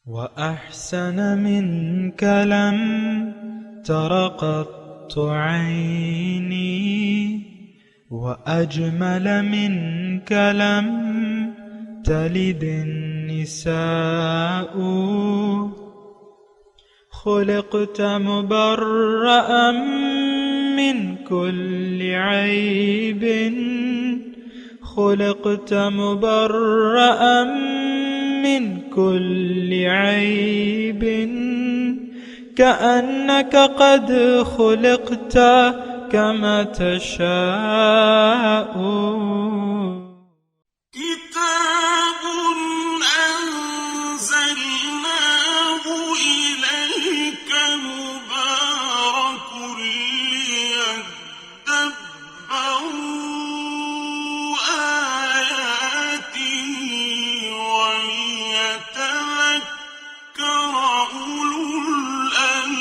وأحسن منك لم تر قط عيني وأجمل منك لم تلد النساء خلقت مبرأ من كل عيب خلقت مبرأ من كل عيب كأنك قد خلقت كما تشاء كتاب أنزلناه إليك مبارك ليدبروا آياته وليتذكر أولو الألباب۔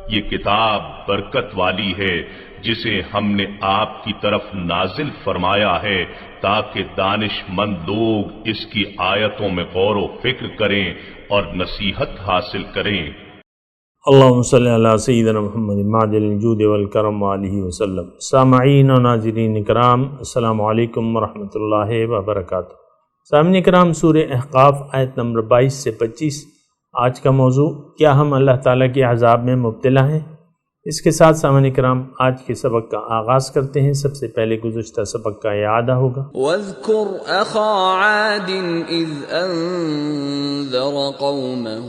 یہ کتاب برکت والی ہے جسے ہم نے آپ کی طرف نازل فرمایا ہے تاکہ دانش مند لوگ اس کی آیتوں میں غور و فکر کریں اور نصیحت حاصل کریں۔ اللہم صلی علی سیدنا محمد معدن الجود والکرم وآلہ وسلم۔ سامعین و ناظرین کرام، السلام علیکم ورحمۃ اللہ وبرکاتہ۔ سامعین کرام، سورہ احقاف آیت نمبر 22 سے 25 آج کا موضوع، کیا ہم اللہ تعالیٰ کے عذاب میں مبتلا ہیں؟ اس کے ساتھ سامعین کرام آج کے سبق کا آغاز کرتے ہیں۔ سب سے پہلے گزشتہ سبق کا اعادہ ہوگا۔ وَاذْكُرْ أَخَا عَادٍ إِذْ أَنذَرَ قَوْمَهُ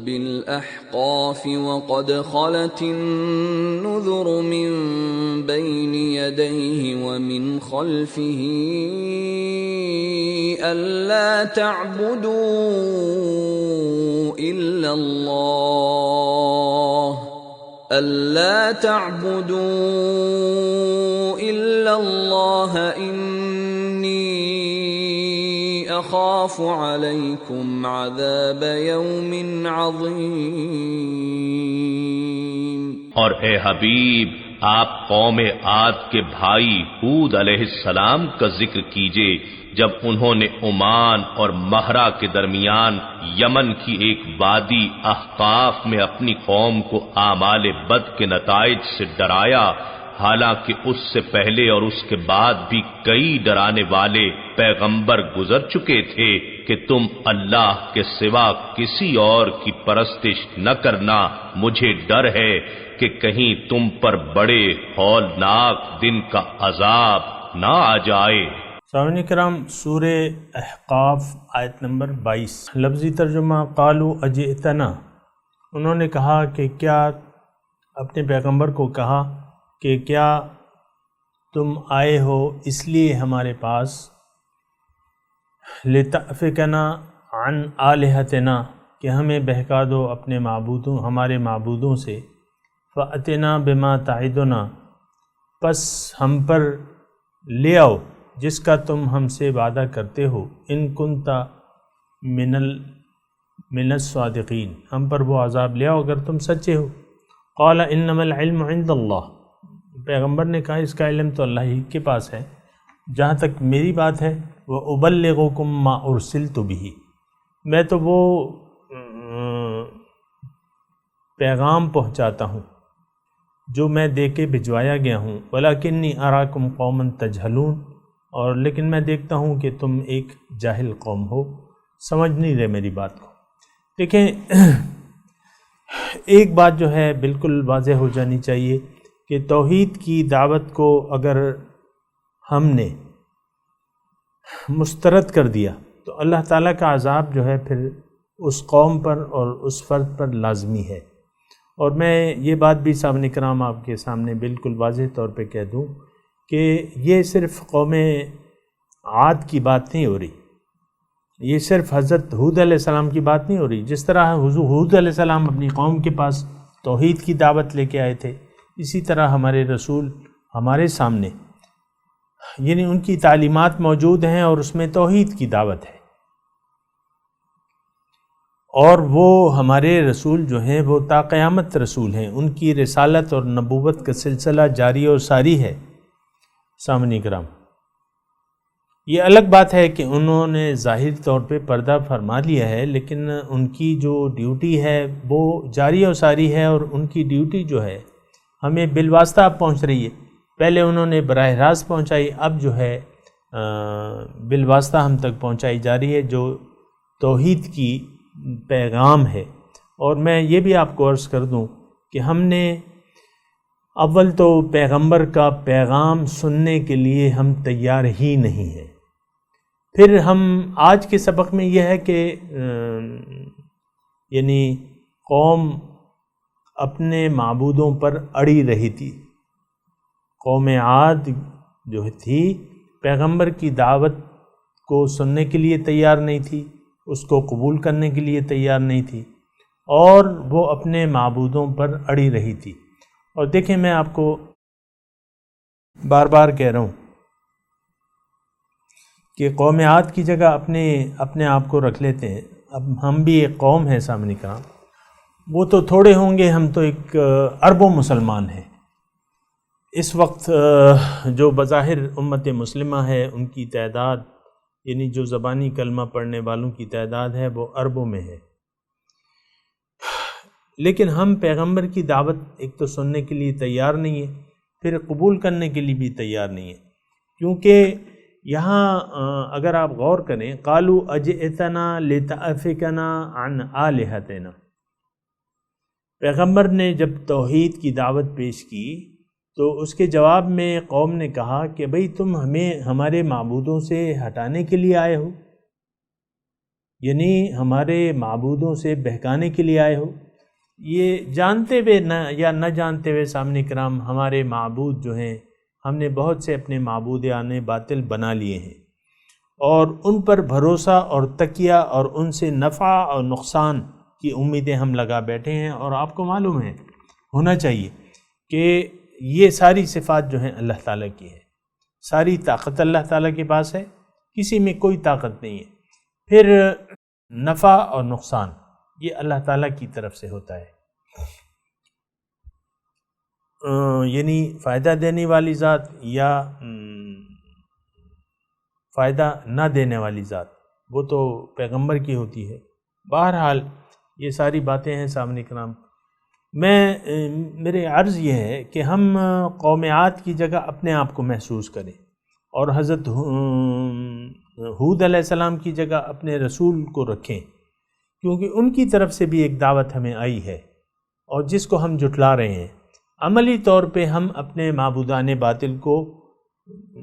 بِالْأَحْقَافِ وَقَدْ خَلَتِ النُّذُرُ مِنْ بَيْنِ يَدَيْهِ وَمِنْ خَلْفِهِ أَلَّا تَعْبُدُوا إِلَّا اللَّهَ إِنِّي أَخَافُ عَلَيْكُمْ عَذَابَ يَوْمٍ عَظِيمٍ۔ اور اے حبیب، آپ قوم عاد کے بھائی ہود علیہ السلام کا ذکر کیجئے جب انہوں نے عمان اور مہرا کے درمیان یمن کی ایک وادی احقاف میں اپنی قوم کو اعمال بد کے نتائج سے ڈرایا، حالانکہ اس سے پہلے اور اس کے بعد بھی کئی ڈرانے والے پیغمبر گزر چکے تھے کہ تم اللہ کے سوا کسی اور کی پرستش نہ کرنا، مجھے ڈر ہے کہ کہیں تم پر بڑے ہولناک دن کا عذاب نہ آ جائے۔ سامعین کرام، سورہ احقاف آیت نمبر 22، لفظی ترجمہ قالوا اجئتنا، انہوں نے کہا کہ کیا، اپنے پیغمبر کو کہا کہ کیا تم آئے ہو اس لیے ہمارے پاس، لتأفکنا عن آلہتنا، کہ ہمیں بہکا دو اپنے معبودوں، ہمارے معبودوں سے، فأتنا بما تعدنا، پس ہم پر لے آؤ جس کا تم ہم سے وعدہ کرتے ہو، ان کنت من الصادقین، ہم پر وہ عذاب لے آؤ اگر تم سچے ہو۔ قال انما العلم عند اللہ، پیغمبر نے کہا اس کا علم تو اللہ ہی کے پاس ہے، جہاں تک میری بات ہے وَأُبَلِّغُكُمْ مَا أُرْسِلْتُ بِهِ، میں تو وہ پیغام پہنچاتا ہوں جو میں دے کے بھجوایا گیا ہوں، وَلَكِنِّي أَرَاكُمْ قَوْمًا تَجْهَلُونَ، اور لیکن میں دیکھتا ہوں کہ تم ایک جاہل قوم ہو، سمجھ نہیں رہے میری بات کو۔ دیکھیں، ایک بات جو ہے بالکل واضح ہو جانی چاہیے کہ توحید کی دعوت کو اگر ہم نے مسترد کر دیا تو اللہ تعالیٰ کا عذاب جو ہے پھر اس قوم پر اور اس فرد پر لازمی ہے۔ اور میں یہ بات بھی سامنے کرام آپ کے سامنے بالکل واضح طور پہ کہہ دوں کہ یہ صرف قوم عاد کی بات نہیں ہو رہی، یہ صرف حضرت ہود علیہ السلام کی بات نہیں ہو رہی۔ جس طرح ہود علیہ السلام اپنی قوم کے پاس توحید کی دعوت لے کے آئے تھے، اسی طرح ہمارے رسول ہمارے سامنے، یعنی ان کی تعلیمات موجود ہیں اور اس میں توحید کی دعوت ہے، اور وہ ہمارے رسول جو ہیں وہ تا قیامت رسول ہیں، ان کی رسالت اور نبوت کا سلسلہ جاری اور ساری ہے۔ سامعین کرام، یہ الگ بات ہے کہ انہوں نے ظاہری طور پہ پردہ فرما لیا ہے، لیکن ان کی جو ڈیوٹی ہے وہ جاری و ساری ہے، اور ان کی ڈیوٹی جو ہے ہمیں بالواسطہ اب پہنچ رہی ہے۔ پہلے انہوں نے براہ راست پہنچائی، اب جو ہے بالواسطہ ہم تک پہنچائی جا رہی ہے، جو توحید کی پیغام ہے۔ اور میں یہ بھی آپ کو عرض کر دوں کہ ہم نے اول تو پیغمبر کا پیغام سننے کے لیے ہم تیار ہی نہیں ہیں۔ پھر ہم آج کے سبق میں یہ ہے کہ یعنی قوم اپنے معبودوں پر اڑی رہی تھی۔ قوم عاد جو تھی پیغمبر کی دعوت کو سننے کے لیے تیار نہیں تھی، اس کو قبول کرنے کے لیے تیار نہیں تھی، اور وہ اپنے معبودوں پر اڑی رہی تھی۔ اور دیکھیں، میں آپ کو بار بار کہہ رہا ہوں کہ قوم عاد کی جگہ اپنے آپ کو رکھ لیتے ہیں۔ اب ہم بھی ایک قوم ہے سامنے کا، وہ تو تھوڑے ہوں گے، ہم تو ایک اربوں مسلمان ہیں۔ اس وقت جو بظاہر امت مسلمہ ہے ان کی تعداد، یعنی جو زبانی کلمہ پڑھنے والوں کی تعداد ہے وہ اربوں میں ہے، لیکن ہم پیغمبر کی دعوت ایک تو سننے کے لیے تیار نہیں ہے، پھر قبول کرنے کے لیے بھی تیار نہیں ہے، کیونکہ یہاں اگر آپ غور کریں، قالوا اجئتنا لتأفکنا عن آلہتنا، پیغمبر نے جب توحید کی دعوت پیش کی تو اس کے جواب میں قوم نے کہا کہ بھئی تم ہمیں ہمارے معبودوں سے ہٹانے کے لیے آئے ہو، یعنی ہمارے معبودوں سے بہکانے کے لیے آئے ہو۔ یہ جانتے ہوئے یا نہ جانتے ہوئے سامنے کرام ہمارے معبود جو ہیں، ہم نے بہت سے اپنے معبودان باطل بنا لیے ہیں، اور ان پر بھروسہ اور تکیہ اور ان سے نفع اور نقصان کی امیدیں ہم لگا بیٹھے ہیں۔ اور آپ کو معلوم ہے، ہونا چاہیے کہ یہ ساری صفات جو ہیں اللہ تعالیٰ کی ہے، ساری طاقت اللہ تعالیٰ کے پاس ہے، کسی میں کوئی طاقت نہیں ہے۔ پھر نفع اور نقصان یہ اللہ تعالیٰ کی طرف سے ہوتا ہے، یعنی فائدہ دینے والی ذات یا فائدہ نہ دینے والی ذات وہ تو پیغمبر کی ہوتی ہے۔ بہرحال یہ ساری باتیں ہیں سامنے کرام۔ میرے عرض یہ ہے کہ ہم قوم عاد کی جگہ اپنے آپ کو محسوس کریں، اور حضرت ہود علیہ السلام کی جگہ اپنے رسول کو رکھیں، کیونکہ ان کی طرف سے بھی ایک دعوت ہمیں آئی ہے، اور جس کو ہم جھٹلا رہے ہیں۔ عملی طور پہ ہم اپنے معبودان باطل کو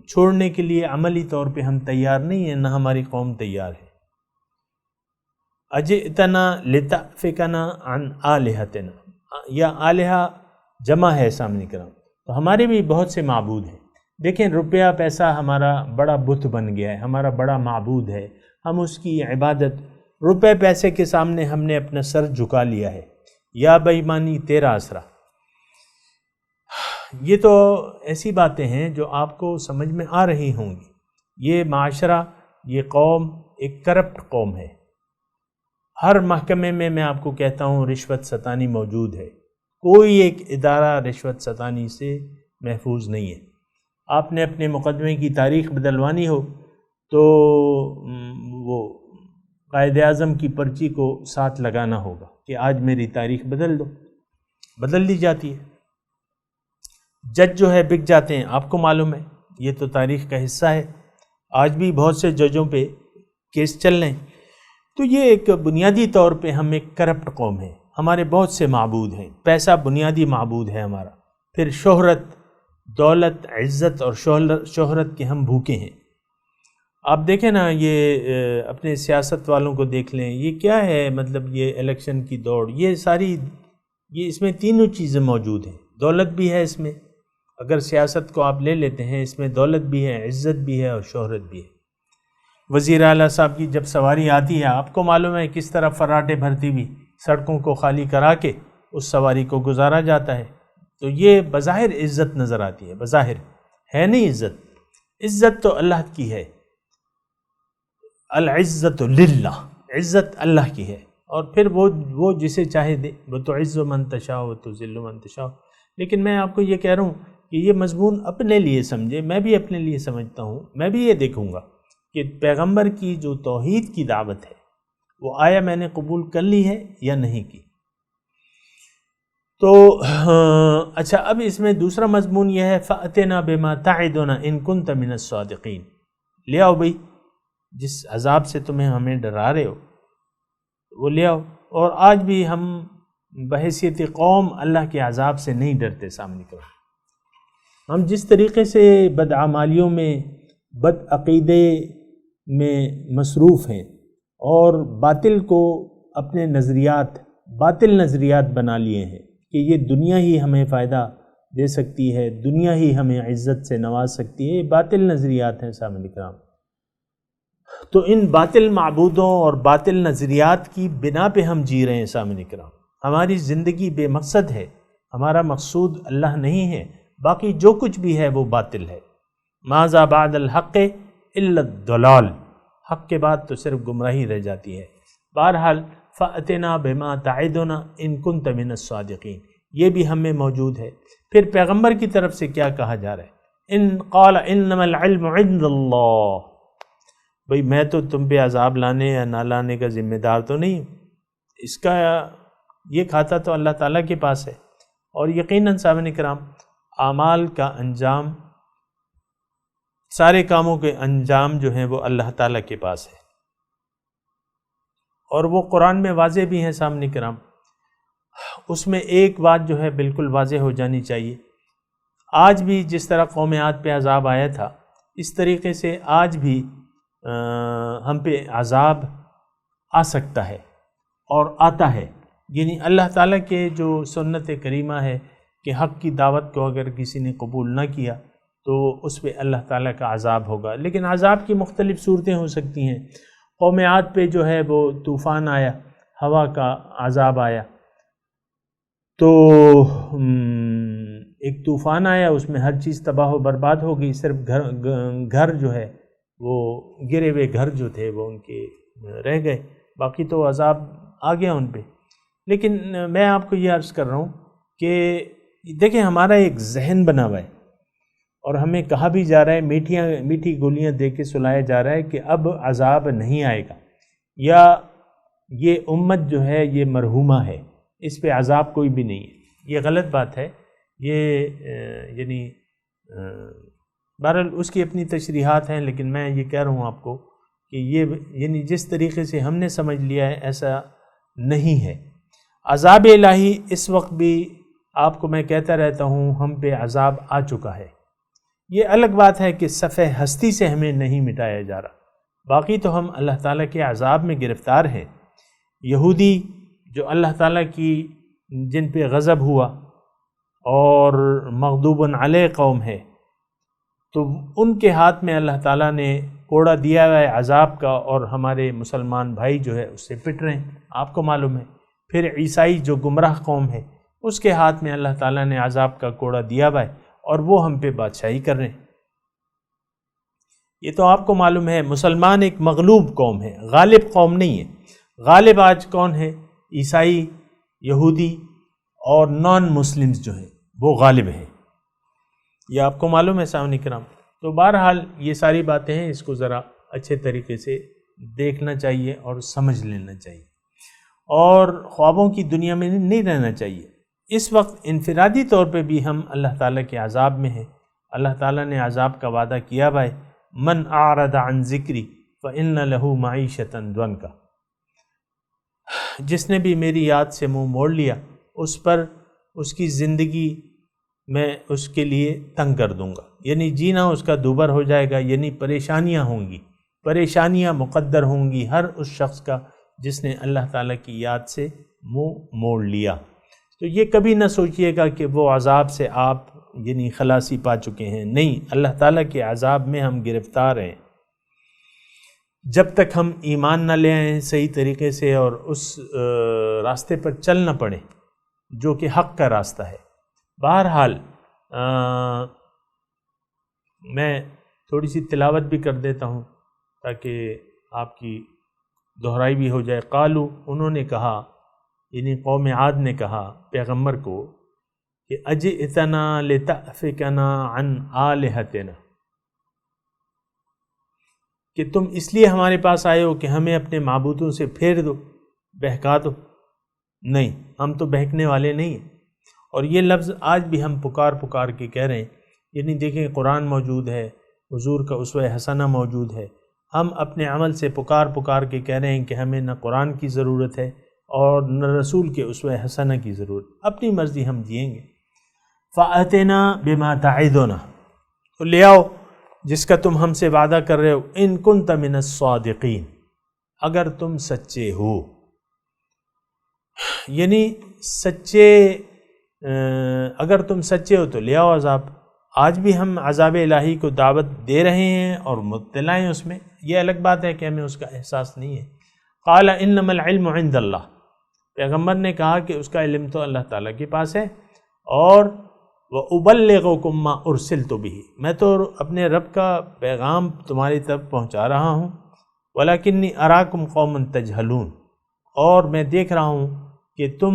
چھوڑنے کے لیے عملی طور پہ ہم تیار نہیں ہیں، نہ ہماری قوم تیار ہے۔ اجئتنا لتأفکنا عن آلہتنا، یا آلہہ جمع ہے سامنے کرام، تو ہمارے بھی بہت سے معبود ہیں۔ دیکھیں، روپیہ پیسہ ہمارا بڑا بت بن گیا ہے، ہمارا بڑا معبود ہے، ہم اس کی عبادت، روپے پیسے کے سامنے ہم نے اپنا سر جھکا لیا ہے۔ یا بے ایمانی تیرا آسرا، یہ تو ایسی باتیں ہیں جو آپ کو سمجھ میں آ رہی ہوں گی۔ یہ معاشرہ، یہ قوم ایک کرپٹ قوم ہے۔ ہر محکمے میں آپ کو کہتا ہوں رشوت ستانی موجود ہے، کوئی ایک ادارہ رشوت ستانی سے محفوظ نہیں ہے۔ آپ نے اپنے مقدمے کی تاریخ بدلوانی ہو تو وہ قائد اعظم کی پرچی کو ساتھ لگانا ہوگا کہ آج میری تاریخ بدل دو، بدل دی جاتی ہے۔ جج جو ہے بک جاتے ہیں، آپ کو معلوم ہے، یہ تو تاریخ کا حصہ ہے۔ آج بھی بہت سے ججوں پہ کیس چل رہے ہیں۔ تو یہ ایک بنیادی طور پہ ہم ایک کرپٹ قوم ہیں، ہمارے بہت سے معبود ہیں، پیسہ بنیادی معبود ہے ہمارا، پھر شہرت، دولت، عزت اور شہرت کے ہم بھوکے ہیں۔ آپ دیکھیں نا، یہ اپنے سیاست والوں کو دیکھ لیں، یہ کیا ہے، مطلب یہ الیکشن کی دوڑ، یہ ساری، یہ اس میں تینوں چیزیں موجود ہیں۔ دولت بھی ہے اس میں، اگر سیاست کو آپ لے لیتے ہیں، اس میں دولت بھی ہے، عزت بھی ہے اور شہرت بھی ہے۔ وزیر اعلیٰ صاحب کی جب سواری آتی ہے، آپ کو معلوم ہے کس طرح فراٹے بھرتی ہوئی سڑکوں کو خالی کرا کے اس سواری کو گزارا جاتا ہے۔ تو یہ بظاہر عزت نظر آتی ہے، بظاہر ہے نہیں عزت۔ عزت تو اللہ کی ہے، العزت للہ، عزت اللہ کی ہے، اور پھر وہ جسے چاہے دے، وہ تو عز من تشاء و تو ذل من تشاء۔ لیکن میں آپ کو یہ کہہ رہا ہوں کہ یہ مضمون اپنے لیے سمجھے، میں بھی اپنے لیے سمجھتا ہوں، میں بھی یہ دیکھوں گا کہ پیغمبر کی جو توحید کی دعوت ہے وہ آیا میں نے قبول کر لی ہے یا نہیں کی۔ تو اچھا، اب اس میں دوسرا مضمون یہ ہے فَأْتِنَا بِمَا تَعِدُنَا إِن كُنْتَ مِنَ الصَّادِقِينَ، لے آؤ بھئی جس عذاب سے تمہیں ہمیں ڈرا رہے ہو وہ لے آؤ۔ اور آج بھی ہم بحیثیت قوم اللہ کے عذاب سے نہیں ڈرتے سامنے کرو۔ ہم جس طریقے سے بدعمالیوں میں، بد عقیدے میں مصروف ہیں اور باطل کو اپنے باطل نظریات بنا لیے ہیں کہ یہ دنیا ہی ہمیں فائدہ دے سکتی ہے، دنیا ہی ہمیں عزت سے نواز سکتی ہے، یہ باطل نظریات ہیں سامنے کرام۔ تو ان باطل معبودوں اور باطل نظریات کی بنا پہ ہم جی رہے ہیں سامنے کرام۔ ہماری زندگی بے مقصد ہے، ہمارا مقصود اللہ نہیں ہے، باقی جو کچھ بھی ہے وہ باطل ہے۔ ماذا بعد الحق الا الضلال، حق کے بعد تو صرف گمراہی رہ جاتی ہے۔ بہرحال فَأْتِنَا بِمَا تَعِدُنَا إِن كُنْتَ مِنَ الصَّادِقِينَ، یہ بھی ہم میں موجود ہے۔ پھر پیغمبر کی طرف سے کیا کہا جا رہا ہے؟ ان قال انما العلم عند اللہ، بھئی میں تو تم پہ عذاب لانے یا نہ لانے کا ذمہ دار تو نہیں، اس کا یہ کھاتا تو اللہ تعالیٰ کے پاس ہے۔ اور یقیناً سامعین کرام، اعمال کا انجام، سارے کاموں کے انجام جو ہیں وہ اللہ تعالیٰ کے پاس ہے، اور وہ قرآن میں واضح بھی ہیں سامنے کرام۔ اس میں ایک بات جو ہے بالکل واضح ہو جانی چاہیے، آج بھی جس طرح قوم عاد پہ عذاب آیا تھا اس طریقے سے آج بھی ہم پہ عذاب آ سکتا ہے اور آتا ہے۔ یعنی اللہ تعالیٰ کے جو سنت کریمہ ہے کہ حق کی دعوت کو اگر کسی نے قبول نہ کیا تو اس پہ اللہ تعالیٰ کا عذاب ہوگا، لیکن عذاب کی مختلف صورتیں ہو سکتی ہیں۔ قوم عاد پہ جو ہے وہ طوفان آیا، ہوا کا عذاب آیا، تو ایک طوفان آیا، اس میں ہر چیز تباہ و برباد ہو گئی، صرف گھر جو ہے وہ گرے ہوئے گھر جو تھے وہ ان کے رہ گئے، باقی تو عذاب آ گیا ان پہ۔ لیکن میں آپ کو یہ عرض کر رہا ہوں کہ دیکھیں ہمارا ایک ذہن بنا ہوا ہے اور ہمیں کہا بھی جا رہا ہے، میٹھی گولیاں دے کے سلایا جا رہا ہے کہ اب عذاب نہیں آئے گا، یا یہ امت جو ہے یہ مرحومہ ہے، اس پہ عذاب کوئی بھی نہیں ہے۔ یہ غلط بات ہے، یہ یعنی بہرحال اس کی اپنی تشریحات ہیں، لیکن میں یہ کہہ رہا ہوں آپ کو کہ یہ یعنی جس طریقے سے ہم نے سمجھ لیا ہے ایسا نہیں ہے۔ عذاب الہی اس وقت بھی آپ کو میں کہتا رہتا ہوں ہم پہ عذاب آ چکا ہے، یہ الگ بات ہے کہ صفحہ ہستی سے ہمیں نہیں مٹایا جا رہا، باقی تو ہم اللہ تعالیٰ کے عذاب میں گرفتار ہیں۔ یہودی جو اللہ تعالیٰ کی جن پہ غضب ہوا اور مغضوب علیہ قوم ہے، تو ان کے ہاتھ میں اللہ تعالیٰ نے کوڑا دیا ہے عذاب کا، اور ہمارے مسلمان بھائی جو ہے اس سے پٹ رہے ہیں، آپ کو معلوم ہے۔ پھر عیسائی جو گمراہ قوم ہے اس کے ہاتھ میں اللہ تعالیٰ نے عذاب کا کوڑا دیا ہوا ہے، اور وہ ہم پہ بادشاہی کر رہے ہیں۔ یہ تو آپ کو معلوم ہے، مسلمان ایک مغلوب قوم ہے، غالب قوم نہیں ہے۔ غالب آج کون ہے؟ عیسائی، یہودی اور نان مسلمز جو ہیں وہ غالب ہیں، یہ آپ کو معلوم ہے سامعین کرام۔ تو بہرحال یہ ساری باتیں ہیں، اس کو ذرا اچھے طریقے سے دیکھنا چاہیے اور سمجھ لینا چاہیے، اور خوابوں کی دنیا میں نہیں رہنا چاہیے۔ اس وقت انفرادی طور پہ بھی ہم اللہ تعالیٰ کے عذاب میں ہیں۔ اللہ تعالیٰ نے عذاب کا وعدہ کیا بھائی، من اعرض عن ذکری فإن له معیشۃ ضنکا، جس نے بھی میری یاد سے منہ موڑ لیا اس پر اس کی زندگی میں اس کے لیے تنگ کر دوں گا، یعنی جینا اس کا دوبر ہو جائے گا، یعنی پریشانیاں ہوں گی، پریشانیاں مقدر ہوں گی ہر اس شخص کا جس نے اللہ تعالیٰ کی یاد سے منہ موڑ لیا۔ تو یہ کبھی نہ سوچئے گا کہ وہ عذاب سے آپ یعنی خلاصی پا چکے ہیں، نہیں، اللہ تعالیٰ کے عذاب میں ہم گرفتار ہیں۔ جب تک ہم ایمان نہ لے آئیں صحیح طریقے سے اور اس راستے پر چل نہ پڑیں جو کہ حق کا راستہ ہے۔ بہرحال میں تھوڑی سی تلاوت بھی کر دیتا ہوں تاکہ آپ کی دہرائی بھی ہو جائے۔ قالو، انہوں نے کہا، یعنی قوم عاد نے کہا پیغمبر کو کہ اجئتنا لتأفکنا عن آلہتنا، کہ تم اس لیے ہمارے پاس آئے ہو کہ ہمیں اپنے معبودوں سے پھیر دو، بہکا دو؟ نہیں، ہم تو بہکنے والے نہیں ہیں۔ اور یہ لفظ آج بھی ہم پکار کے کہہ رہے ہیں، یعنی دیکھیں قرآن موجود ہے، حضور کا اسوہ حسنہ موجود ہے، ہم اپنے عمل سے پکار کے کہہ رہے ہیں کہ ہمیں نہ قرآن کی ضرورت ہے اور نہ رسول کے اسوہ حسنہ کی ضرورت، اپنی مرضی ہم جئیں گے۔ فَأَتِنَا بِمَا تَعِدُنَا، تو لے آؤ جس کا تم ہم سے وعدہ کر رہے ہو، ان کنت من الصادقین، اگر تم سچے ہو، یعنی اگر تم سچے ہو تو لے آؤ عذاب۔ آج بھی ہم عذاب الہی کو دعوت دے رہے ہیں اور مطلع ہیں اس میں، یہ الگ بات ہے کہ ہمیں اس کا احساس نہیں ہے۔ قال انما العلم عند اللہ، پیغمبر نے کہا کہ اس کا علم تو اللہ تعالیٰ کے پاس ہے، اور وَأُبَلِّغُكُم مَّا أُرْسِلْتُ بِهِ، میں تو اپنے رب کا پیغام تمہاری طرف پہنچا رہا ہوں، وَلَكِنِّي أَرَاكُمْ قَوْمًا تَجْهَلُونَ، اور میں دیکھ رہا ہوں کہ تم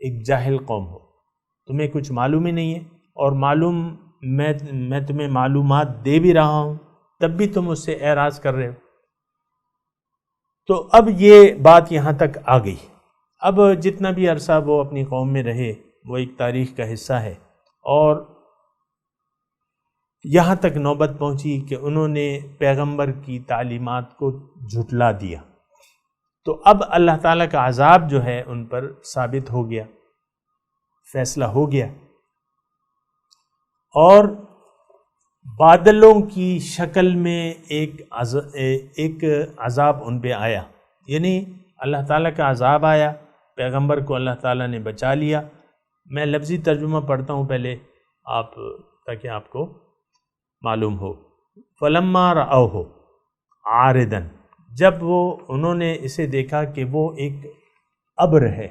ایک جاہل قوم ہو، تمہیں کچھ معلوم ہی نہیں ہے، اور میں تمہیں معلومات دے بھی رہا ہوں، تب بھی تم اس سے اعراض کر رہے ہو۔ تو اب یہ بات یہاں تک آ گئی۔ اب جتنا بھی عرصہ وہ اپنی قوم میں رہے وہ ایک تاریخ کا حصہ ہے، اور یہاں تک نوبت پہنچی کہ انہوں نے پیغمبر کی تعلیمات کو جھٹلا دیا، تو اب اللہ تعالیٰ کا عذاب جو ہے ان پر ثابت ہو گیا، فیصلہ ہو گیا، اور بادلوں کی شکل میں ایک عذاب ان پہ آیا، یعنی اللہ تعالیٰ کا عذاب آیا، پیغمبر کو اللہ تعالیٰ نے بچا لیا۔ میں لفظی ترجمہ پڑھتا ہوں پہلے تاکہ آپ کو معلوم ہو۔ فَلَمَّا رَأَوْهُ عَارِضًا، جب انہوں نے اسے دیکھا کہ وہ ایک ابر ہے،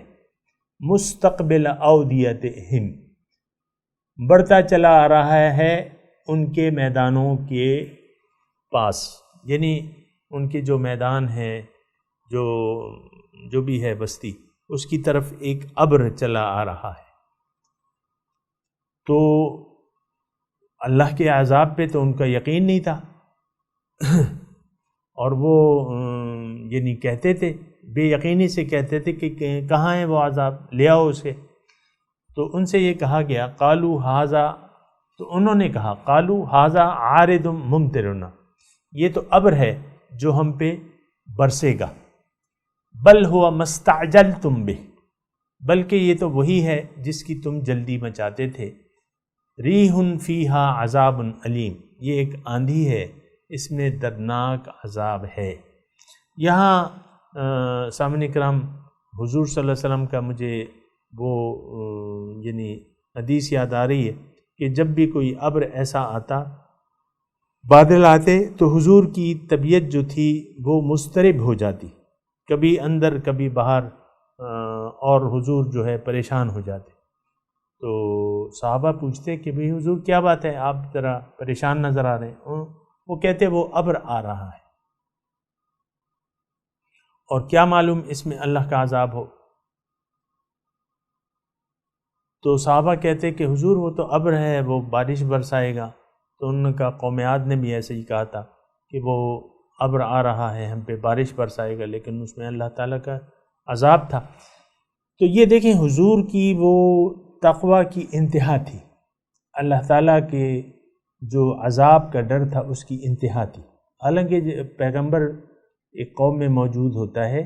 مستقبل اودیتہم، بڑھتا چلا آ رہا ہے ان کے میدانوں کے پاس، یعنی ان کے جو میدان ہیں، جو بھی ہے بستی، اس کی طرف ایک ابر چلا آ رہا ہے۔ تو اللہ کے عذاب پہ تو ان کا یقین نہیں تھا، اور وہ یعنی کہتے تھے، بے یقینی سے کہتے تھے کہ کہاں ہے وہ عذاب، لے آؤ اسے۔ تو ان سے یہ کہا گیا، قالوا ھذا، تو انہوں نے کہا قالوا ھذا عارض ممطرنا، یہ تو ابر ہے جو ہم پہ برسے گا، بل ہوا ما استعجلتم بہ، بلکہ یہ تو وہی ہے جس کی تم جلدی مچاتے تھے۔ ریح فیہا عذاب علیم، یہ ایک آندھی ہے، اس میں دردناک عذاب ہے۔ یہاں سامعین کرام، حضور صلی اللہ علیہ وسلم کا مجھے وہ یعنی حدیث یاد آ رہی ہے کہ جب بھی کوئی ابر ایسا آتا، بادل آتے، تو حضور کی طبیعت جو تھی وہ مضطرب ہو جاتی، کبھی اندر کبھی باہر، اور حضور جو ہے پریشان ہو جاتے۔ تو صحابہ پوچھتے کہ بھئی حضور کیا بات ہے، آپ ذرا پریشان نظر آ رہے ہیں؟ وہ کہتے وہ ابر آ رہا ہے، اور کیا معلوم اس میں اللہ کا عذاب ہو۔ تو صحابہ کہتے کہ حضور وہ تو ابر ہے، وہ بارش برسائے گا۔ تو ان کا قوم عاد نے بھی ایسے ہی کہا تھا کہ وہ ابر آ رہا ہے، ہم پہ بارش برسائے گا، لیکن اس میں اللہ تعالیٰ کا عذاب تھا۔ تو یہ دیکھیں حضور کی وہ تقوی کی انتہا تھی، اللہ تعالیٰ کے جو عذاب کا ڈر تھا اس کی انتہا تھی۔ حالانکہ پیغمبر ایک قوم میں موجود ہوتا ہے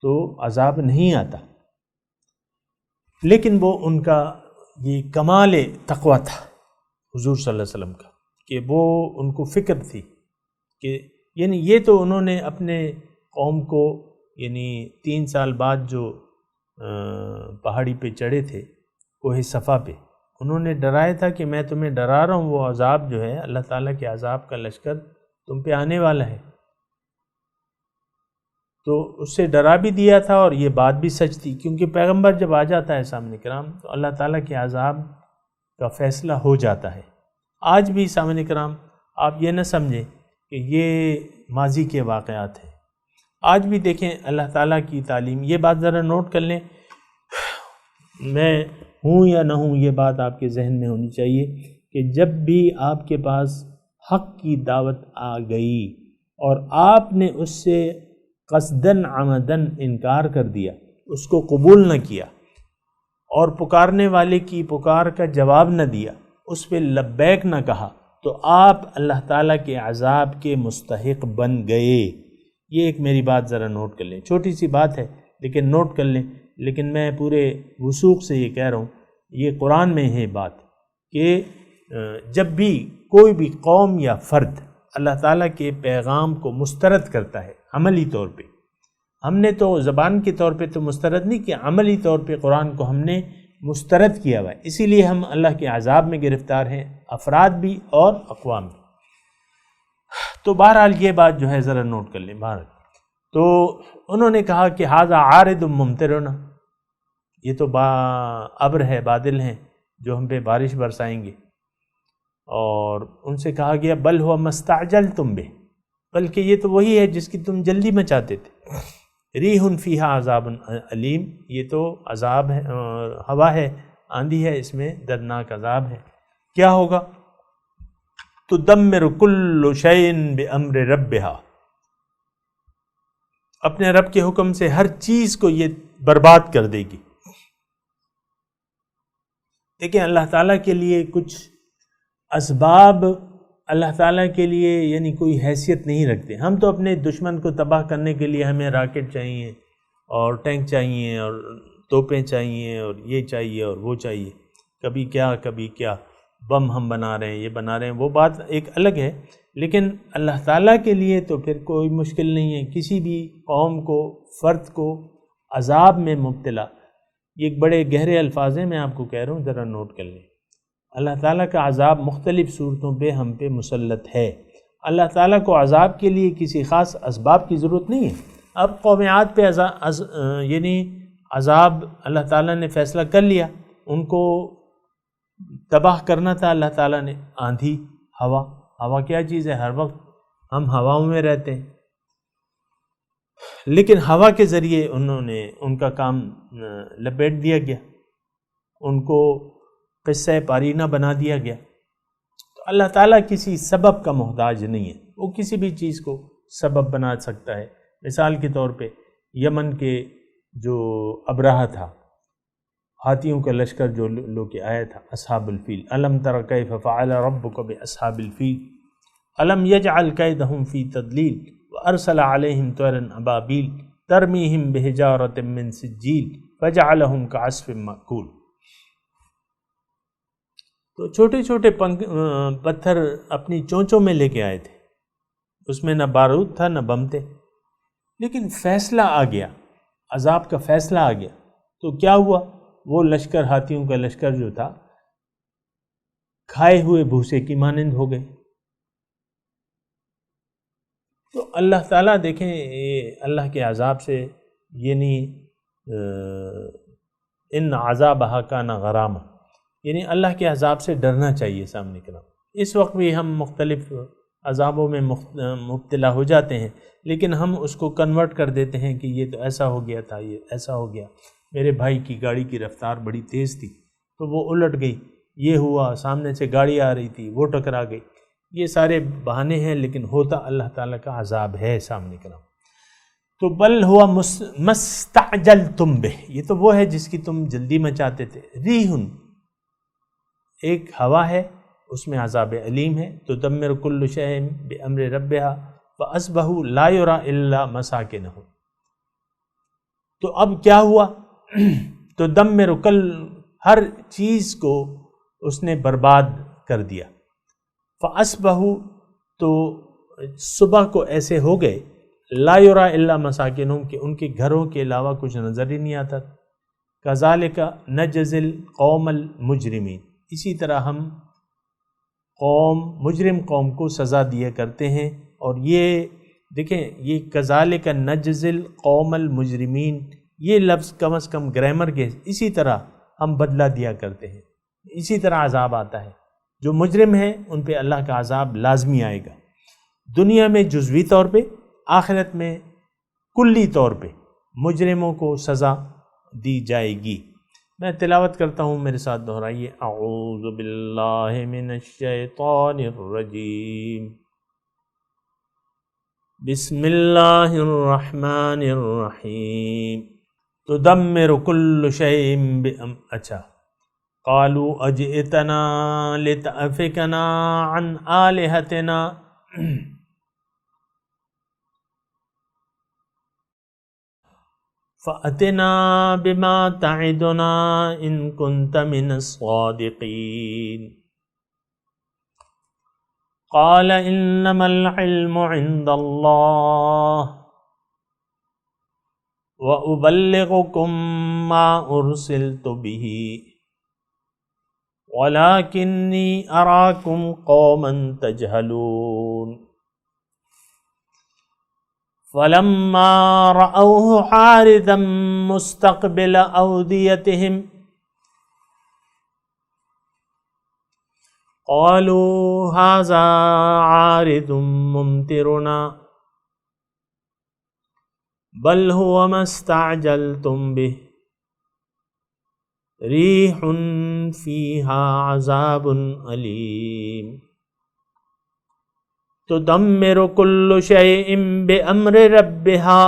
تو عذاب نہیں آتا، لیکن وہ ان کا یہ کمال تقوی تھا حضور صلی اللہ علیہ وسلم کا، کہ وہ ان کو فکر تھی کہ یعنی یہ تو انہوں نے اپنے قوم کو یعنی 3 سال بعد جو پہاڑی پہ چڑھے تھے کوہ صفا پہ، انہوں نے ڈرایا تھا کہ میں تمہیں ڈرا رہا ہوں، وہ عذاب جو ہے اللہ تعالیٰ کے عذاب کا لشکر تم پہ آنے والا ہے۔ تو اس سے ڈرا بھی دیا تھا، اور یہ بات بھی سچ تھی، کیونکہ پیغمبر جب آ جاتا ہے سامنے کرام تو اللہ تعالیٰ کے عذاب کا فیصلہ ہو جاتا ہے۔ آج بھی سامنے کرام آپ یہ نہ سمجھیں کہ یہ ماضی کے واقعات ہیں، آج بھی دیکھیں اللہ تعالیٰ کی تعلیم، یہ بات ذرا نوٹ کر لیں، میں ہوں یا نہ ہوں یہ بات آپ کے ذہن میں ہونی چاہیے کہ جب بھی آپ کے پاس حق کی دعوت آ گئی اور آپ نے اس سے قصدن عمدن انکار کر دیا، اس کو قبول نہ کیا، اور پکارنے والے کی پکار کا جواب نہ دیا، اس پہ لبیک نہ کہا، تو آپ اللہ تعالیٰ کے عذاب کے مستحق بن گئے۔ یہ ایک میری بات ذرا نوٹ کر لیں، چھوٹی سی بات ہے لیکن نوٹ کر لیں، لیکن میں پورے وثوق سے یہ کہہ رہا ہوں، یہ قرآن میں ہے بات کہ جب بھی کوئی بھی قوم یا فرد اللہ تعالیٰ کے پیغام کو مسترد کرتا ہے عملی طور پہ، ہم نے تو زبان کے طور پہ تو مسترد نہیں کیا، عملی طور پہ قرآن کو ہم نے مسترد کیا ہوا ہے، اسی لیے ہم اللہ کے عذاب میں گرفتار ہیں، افراد بھی اور اقوام بھی۔ تو بہرحال یہ بات جو ہے ذرا نوٹ کر لیں۔ بہرحال تو انہوں نے کہا کہ ھذا عارض ممطرنا، یہ تو ابر ہے، بادل ہیں جو ہم پہ بارش برسائیں گے، اور ان سے کہا گیا بل ہوا مستعجلتم بہ، بلکہ یہ تو وہی ہے جس کی تم جلدی میں چاہتے تھے۔ ریح فیہا عذاب علیم، یہ تو عذاب ہے، ہوا ہے، آندھی ہے، اس میں دردناک عذاب ہے۔ کیا ہوگا؟ تدمر کل شیء بامر ربہا، اپنے رب کے حکم سے ہر چیز کو یہ برباد کر دے گی۔ دیکھیں اللہ تعالیٰ کے لیے کچھ اسباب اللہ تعالیٰ کے لیے یعنی کوئی حیثیت نہیں رکھتے۔ ہم تو اپنے دشمن کو تباہ کرنے کے لیے ہمیں راکٹ چاہیے اور ٹینک چاہیے اور توپیں چاہیے اور یہ چاہیے اور وہ چاہیے، کبھی کیا بم ہم بنا رہے ہیں، یہ بنا رہے ہیں، وہ بات ایک الگ ہے، لیکن اللہ تعالیٰ کے لیے تو پھر کوئی مشکل نہیں ہے کسی بھی قوم کو، فرد کو عذاب میں مبتلا۔ یہ ایک بڑے گہرے الفاظ ہیں، میں آپ کو کہہ رہا ہوں، ذرا نوٹ کر لیں۔ اللہ تعالیٰ کا عذاب مختلف صورتوں پہ ہم پہ مسلط ہے۔ اللہ تعالیٰ کو عذاب کے لیے کسی خاص اسباب کی ضرورت نہیں ہے۔ اب قوم عاد پہ یعنی عذاب اللہ تعالیٰ نے فیصلہ کر لیا، ان کو تباہ کرنا تھا اللہ تعالیٰ نے۔ آندھی، ہوا کیا چیز ہے؟ ہر وقت ہم ہواؤں میں رہتے ہیں، لیکن ہوا کے ذریعے انہوں نے ان کا کام لپیٹ دیا گیا، ان کو قصہ پارینہ بنا دیا گیا۔ تو اللہ تعالیٰ کسی سبب کا محتاج نہیں ہے، وہ کسی بھی چیز کو سبب بنا سکتا ہے۔ مثال کے طور پہ یمن کے جو ابرہہ تھا، ہاتھیوں کا لشکر جو لو کے آیا تھا، اصحاب الفیل، الم تر کیف فعل ربک باصحاب الفیل الم یجعل کیدہم فی تضلیل وارسل علیہم طیرا ابابیل ترمیہم بحجارۃ من سجیل فجعلہم کعصف مأکول۔ تو چھوٹے چھوٹے پتھر اپنی چونچوں میں لے کے آئے تھے، اس میں نہ بارود تھا نہ بم تھے، لیکن فیصلہ آ گیا، عذاب کا فیصلہ آ گیا، تو کیا ہوا؟ وہ لشکر، ہاتھیوں کا لشکر جو تھا، کھائے ہوئے بھوسے کی مانند ہو گئے۔ تو اللہ تعالیٰ دیکھیں اللہ کے عذاب سے یعنی ان عذابہا کان غرامہ، یعنی اللہ کے عذاب سے ڈرنا چاہیے۔ سامنے کرام اس وقت بھی ہم مختلف عذابوں میں مبتلا ہو جاتے ہیں، لیکن ہم اس کو کنورٹ کر دیتے ہیں کہ یہ تو ایسا ہو گیا تھا، یہ ایسا ہو گیا، میرے بھائی کی گاڑی کی رفتار بڑی تیز تھی تو وہ الٹ گئی، یہ ہوا، سامنے سے گاڑی آ رہی تھی وہ ٹکرا گئی۔ یہ سارے بہانے ہیں، لیکن ہوتا اللہ تعالیٰ کا عذاب ہے۔ سامنے کرام تو بل ہوا مستعجلتم بہ، یہ تو وہ ہے جس کی تم جلدی میں چاہتے تھے۔ ریحٌ، ایک ہوا ہے، اس میں عذاب علیم ہے۔ تدمر کل شیء بامر ربہا فاصبحوا لا یری الا مساکنہم۔ تو اب کیا ہوا؟ تدمر کل، ہر چیز کو اس نے برباد کر دیا۔ فاصبحوا، تو صبح کو ایسے ہو گئے، لا یری الا مساکنہم، کہ ان کے گھروں کے علاوہ کچھ نظر ہی نہیں آتا۔ کذالک نجزی القوم المجرمین، اسی طرح ہم مجرم قوم کو سزا دیا کرتے ہیں۔ اور یہ دیکھیں، یہ کذالک نجزی القوم المجرمین، یہ لفظ کم از کم گرامر کے، اسی طرح ہم بدلہ دیا کرتے ہیں، اسی طرح عذاب آتا ہے۔ جو مجرم ہیں ان پہ اللہ کا عذاب لازمی آئے گا، دنیا میں جزوی طور پہ، آخرت میں کلی طور پہ مجرموں کو سزا دی جائے گی۔ میں تلاوت کرتا ہوں، میرے ساتھ دہرائیے۔ اعوذ باللہ من الشیطان الرجیم، بسم اللہ الرحمن الرحیم تدمر کل شیء اچھا قالوا اجئتنا لتأفکنا عن آلہتنا فأتنا بما تعدنا ان كنت من الصادقین قال انما العلم عند اللہ وأبلغكم ما أرسلت به ولكني أراكم قوما تجهلون فلما رأوه عارضا مستقبل أوديتهم قالوا هذا عارض ممطرنا بل هو ما استعجلتم به ريح فيها عذاب أليم تدمر كل شيء بأمر ربها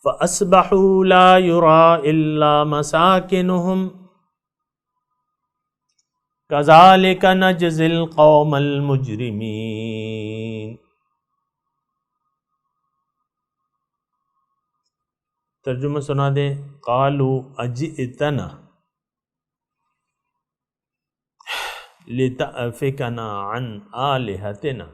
فأصبحوا لا يرى إلا مساكنهم كذلك نجزي القوم المجرمين. ترجمہ سنا دیں. قالوا اجئتنا لتأفکنا عن آلہتنا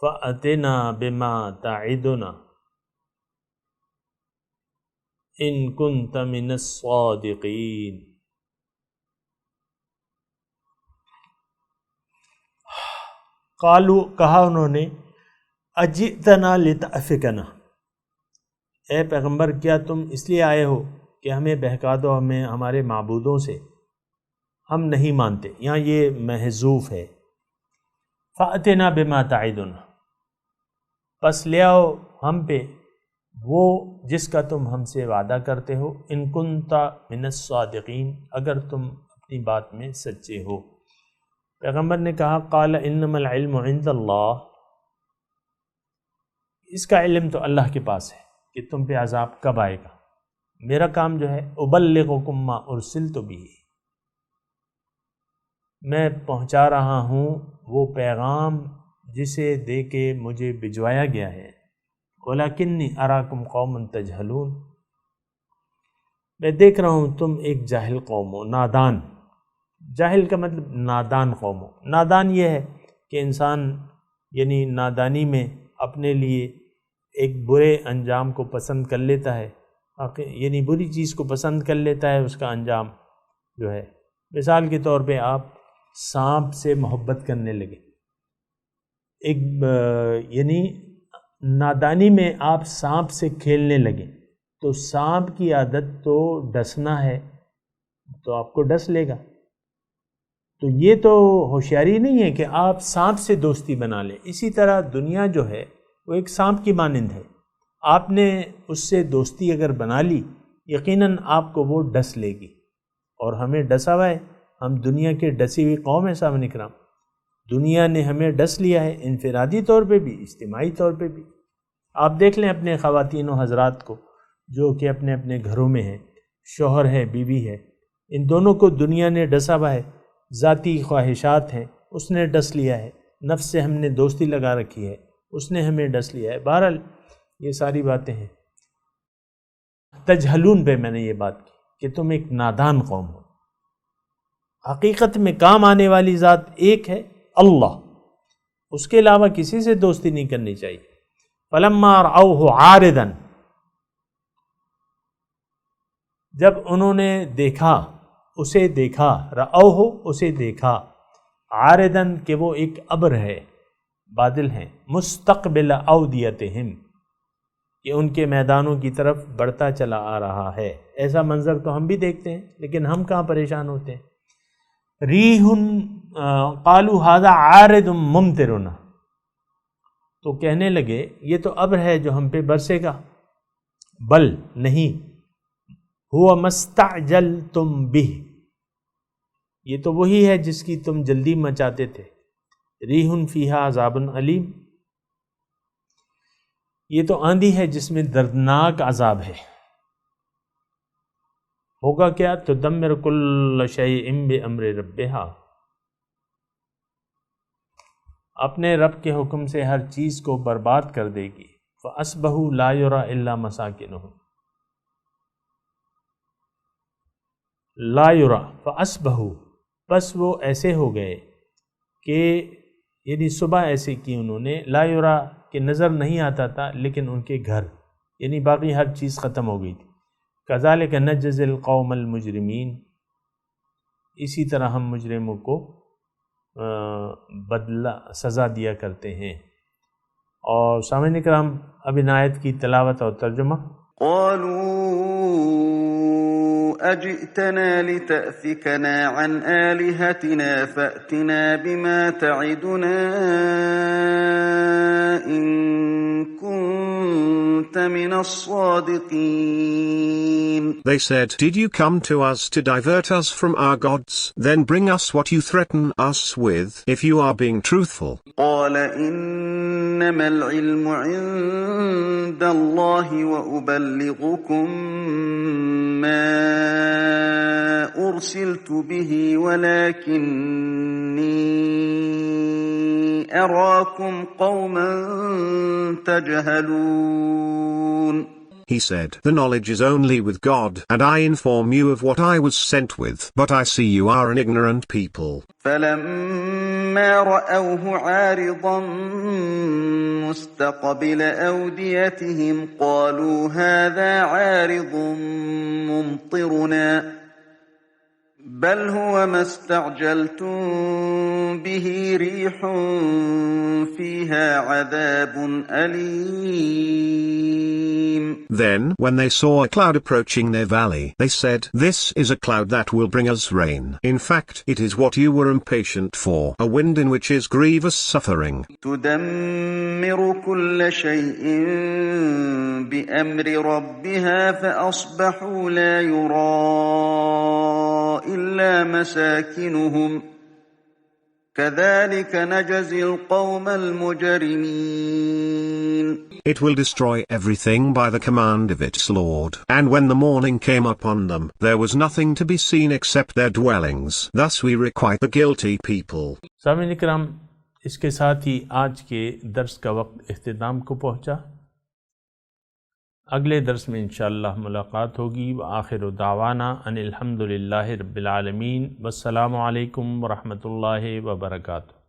فأتنا بما تعدنا ان كنت من الصادقین. قالوا کہا انہوں نے اجئتنا لتأفکنا اے پیغمبر کیا تم اس لیے آئے ہو کہ ہمیں بہکا دو ہمیں ہمارے معبودوں سے ہم نہیں مانتے. یہاں یہ محذوف ہے. فأتنا بما تعدنا پس لے آؤ ہم پہ وہ جس کا تم ہم سے وعدہ کرتے ہو ان کنت من الصادقین اگر تم اپنی بات میں سچے ہو. پیغمبر نے کہا قال انما العلم عند اللہ اس کا علم تو اللہ کے پاس ہے کہ تم پہ عذاب کب آئے گا. میرا کام جو ہے ابلغکم ما ارسلت بہ میں پہنچا رہا ہوں وہ پیغام جسے دے کے مجھے بھجوایا گیا ہے. ولیکنی اراکم قوما تجہلون میں دیکھ رہا ہوں تم ایک جاہل قوم ہو. نادان جاہل کا مطلب نادان قوم ہو. نادان یہ ہے کہ انسان یعنی نادانی میں اپنے لیے ایک برے انجام کو پسند کر لیتا ہے یعنی بری چیز کو پسند کر لیتا ہے اس کا انجام جو ہے. مثال کے طور پہ آپ سانپ سے محبت کرنے لگے ایک یعنی نادانی میں آپ سانپ سے کھیلنے لگے تو سانپ کی عادت تو ڈسنا ہے تو آپ کو ڈس لے گا. تو یہ تو ہوشیاری نہیں ہے کہ آپ سانپ سے دوستی بنا لیں. اسی طرح دنیا جو ہے وہ ایک سانپ کی مانند ہے. آپ نے اس سے دوستی اگر بنا لی یقیناً آپ کو وہ ڈس لے گی اور ہمیں ڈسا ہوا ہے. ہم دنیا کے ڈسی ہوئی قوم ہیں صاحب اکرام. دنیا نے ہمیں ڈس لیا ہے انفرادی طور پہ بھی اجتماعی طور پہ بھی. آپ دیکھ لیں اپنے خواتین و حضرات کو جو کہ اپنے اپنے گھروں میں ہیں شوہر ہے بیوی ہے ان دونوں کو دنیا نے ڈسا ہوا ہے. ذاتی خواہشات ہیں اس نے ڈس لیا ہے. نفس سے ہم نے دوستی لگا رکھی ہے اس نے ہمیں ڈس لیا ہے. بہرحال یہ ساری باتیں ہیں. تجہلون پہ میں نے یہ بات کی کہ تم ایک نادان قوم ہو. حقیقت میں کام آنے والی ذات ایک ہے اللہ. اس کے علاوہ کسی سے دوستی نہیں کرنی چاہیے. فلما رأوه عارضا جب انہوں نے دیکھا اسے دیکھا رأوه اسے دیکھا عارضا کہ وہ ایک ابر ہے بادل ہیں مستقبل اودیتہم کہ ان کے میدانوں کی طرف بڑھتا چلا آ رہا ہے. ایسا منظر تو ہم بھی دیکھتے ہیں لیکن ہم کہاں پریشان ہوتے ہیں. ریح قالوا هذا عارض ممطرنا تو کہنے لگے یہ تو ابر ہے جو ہم پہ برسے گا. بل نہیں هو ما استعجلتم به یہ تو وہی ہے جس کی تم جلدی مچاتے تھے۔ ریح فیہا عذاب علیم، یہ تو آندھی ہے جس میں دردناک عذاب ہے۔ ہوگا کیا؟ تدمر کل شیء بامر ربہا، اپنے رب کے حکم سے ہر چیز کو برباد کر دے گی۔ فَأَصْبَحُوا لَا يُرَىٰ إِلَّا مَسَاكِنُهُمْ، لا یرا فَأَصْبَحُوا، بس وہ ایسے ہو گئے کہ یعنی صبح ایسے کی انہوں نے، لا یرا کہ نظر نہیں آتا تھا لیکن ان کے گھر، یعنی باقی ہر چیز ختم ہو گئی تھی۔ کذالک نجزی القوم المجرمین، اسی طرح ہم مجرموں کو بدلہ سزا دیا کرتے ہیں۔ اور سامعین اکرام، اب ان آیت کی تلاوت اور ترجمہ۔ قالوا أجئتنا لتأفكنا عن آلهتنا فأتنا بما تعدنا إن كنت من الصادقين. They said, Did you come to us to divert us from our gods? Then bring us what you threaten us with, if you are being truthful. قال إنما العلم عند الله وأبلغكم ما أرسلت به ولكني أراكم قوما تجهلون. He said, The knowledge is only with God, and I inform you of what I was sent with, but I see you are an ignorant people. فلما رأوه عارضا مستقبل أوديتهم قالوا هذا عارض ممطرنا بل هو ما استعجلتم به ريح فيها عذاب أليم. Then, when they saw a cloud approaching their valley, they said, This is a cloud that will bring us rain. In fact, it is what you were impatient for, a wind in which is grievous suffering. تدمر كل شيء بأمر ربها فأصبحوا لا يرى إلا مساكنهم كذلك نجزي القوم المجرمين. It will destroy everything by the command of its Lord. And when the morning came upon them, there was nothing to be seen except their dwellings. Thus we requite the guilty people. سامعین اکرام، اس کے ساتھ ہی آج کے درس کا وقت اختتام کو پہنچا۔ اگلے درس میں انشاءاللہ ملاقات ہوگی۔ وآخر دعوانا ان الحمدللہ رب العالمین، والسلام علیکم ورحمۃ اللہ وبرکاتہ۔